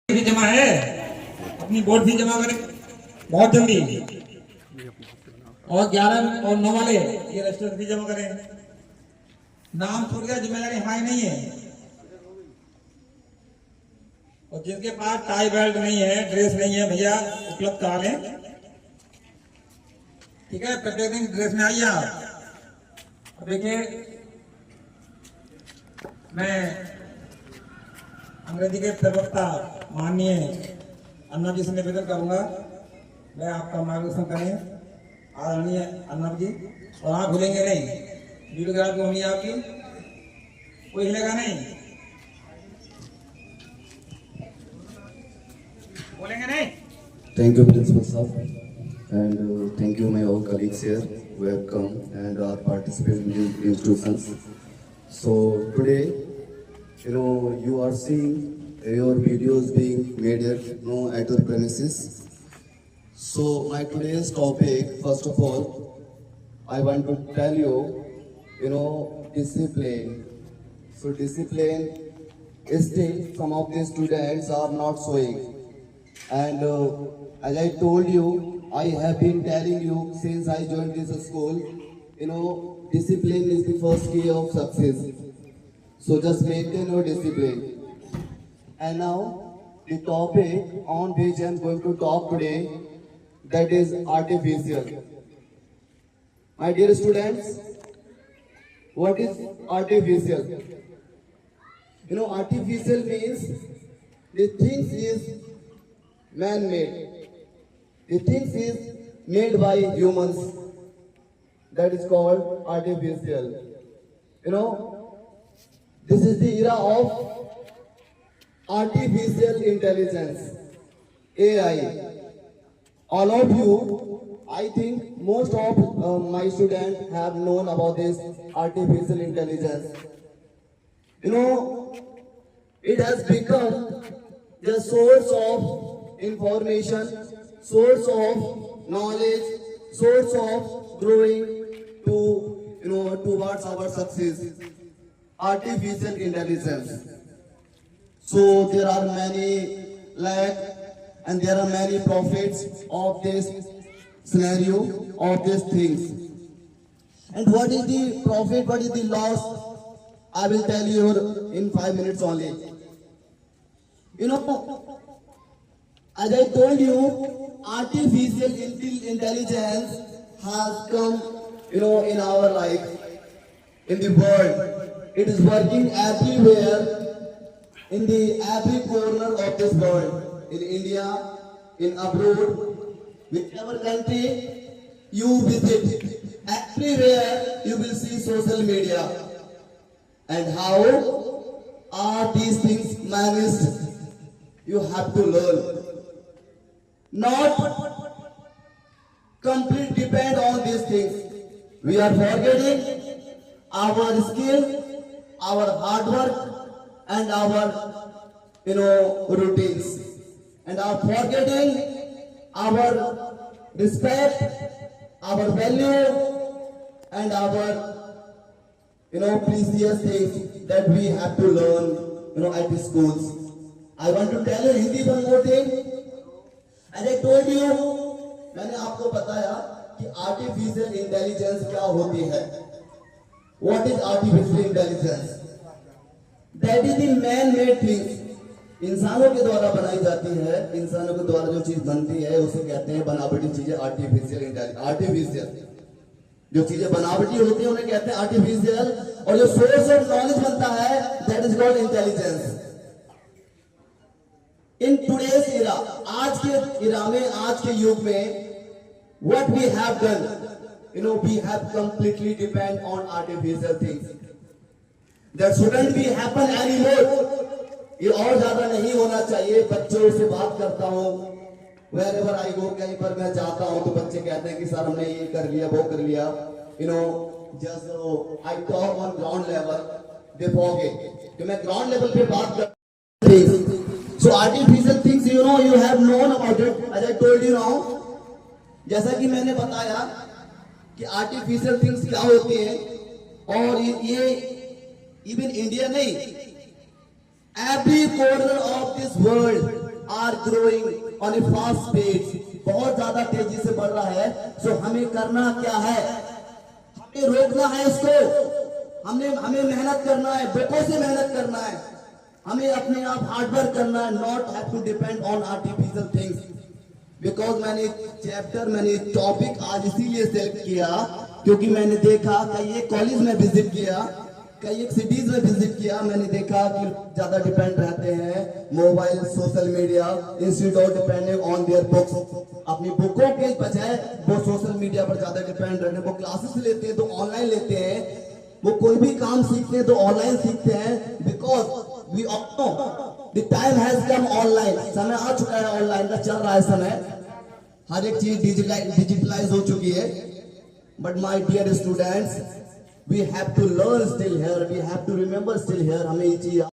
भी जमा है, अपनी बोर्ड भी जमा करें बहुत जल्दी। और 11 और 9 वाले ये रजिस्टर भी जमा करें। नाम छूट गया, जिम्मेदारी हमारी नहीं है। और जिनके पास टाई बेल्ट नहीं है, ड्रेस नहीं है, भैया उपलब्ध करा लें। ठीक है, प्रत्येक दिन ड्रेस में आइए आप। अब देखिए, मैं अंग्रेजी के प्रवक्ता माननीय अन्ना जी से निवेदन करूंगा, मैं आपका मार्गदर्शन करें आदरणीय अन्ना जी। और आप भूलेंगे नहीं, वीडियोग्राफी होनी है आपकी, कोई हिलेगा नहीं, बोलेंगे नहीं। Thank you, Principal Sir, and thank you, my all colleagues here who have come and are participating in institutions. So today, you are seeing your videos being made here, at your premises. So my today's topic, first of all, I want to tell you, discipline. So discipline is still some of the students are not showing. And as I told you, I have been telling you since I joined this school, discipline is the first key of success. So just maintain your discipline. And now the topic on which I am going to talk today, that is artificial. My dear students, what is artificial? Artificial means the things is man-made. The things is made by humans. That is called artificial. This is the era of artificial intelligence, AI. All of you, I think most of my students have known about this artificial intelligence. It has become the source of information, source of knowledge, source of growing to towards our success. Artificial intelligence. So there are many and there are many profits of this scenario, of these things. And what is the profit, what is the loss? I will tell you in 5 minutes only. As I told you, artificial intelligence has come, in our life, in the world. It is working everywhere, in the every corner of this world, in India, in abroad, whichever country you visit, everywhere you will see social media. And how are these things managed? You have to learn. Not complete depend on these things. We are forgetting our skill, our hard work, and our routines, and are forgetting our respect, our value, and our precious things that we have to learn at the schools. I want to tell you Hindi one more thing. As I told you, मैंने आपको बताया कि artificial intelligence क्या होती है. What is artificial intelligence? That is the man-made things. इंसानों के द्वारा बनाई जाती है, इंसानों के द्वारा जो चीज बनती है उसे कहते हैं बनावटी चीजें. आर्टिफिशियल इंटेलिजेंस, आर्टिफिशियल जो चीजें बनावटी होती है उन्हें कहते हैं आर्टिफिशियल. और जो सोर्स ऑफ नॉलेज बनता है, that is called intelligence. In today's era, आज के era में, आज के युग में, what we have done, we have completely depend on artificial things. That shouldn't be happen anymore. ये और ज्यादा नहीं होना चाहिए. बच्चों से बात करता हूँ, wherever I go, कहीं पर मैं जाता हूँ तो बच्चे कहते हैं कि सर हमने ये कर लिया, वो कर लिया. Just I talk on ground level, they forget. कि मैं ground level पे बात करता हूँ. So artificial things, you have known about it. As I told you now, जैसा कि मैंने बताया कि artificial things क्या होती है. और ये even इंडिया नहीं, every corner of this world are growing on a fast pace. बहुत ज्यादा तेजी से बढ़ रहा है. So हमें करना क्या है? हमें रोकना है इसको. हमें मेहनत करना है, बुकों से मेहनत करना है. हमें अपने आप हार्डवर्क करना है, not have to depend on artificial things. Because मैंने टॉपिक आज इसीलिए सेलेक्ट किया क्योंकि मैंने देखा कई एक कॉलेज में विजिट किया, कई एक सिटीज में विजिट किया. मैंने देखा कि ज्यादा डिपेंड रहते हैं mobile, social media, institute of depending on their books. अपनी बुकों के बजाय वो सोशल मीडिया पर ज्यादा डिपेंड रहते हैं. वो क्लासेस लेते हैं तो ऑनलाइन लेते हैं, वो कोई भी काम सीखते हैं तो ऑनलाइन सीखते हैं. Because we all know the time has come online. समय आ चुका है, ऑनलाइन का चल रहा है समय. हर एक चीज डिजिटलाइज हो चुकी है. But my dear students, we have to learn still here, we have to remember still here. हमें ये चीज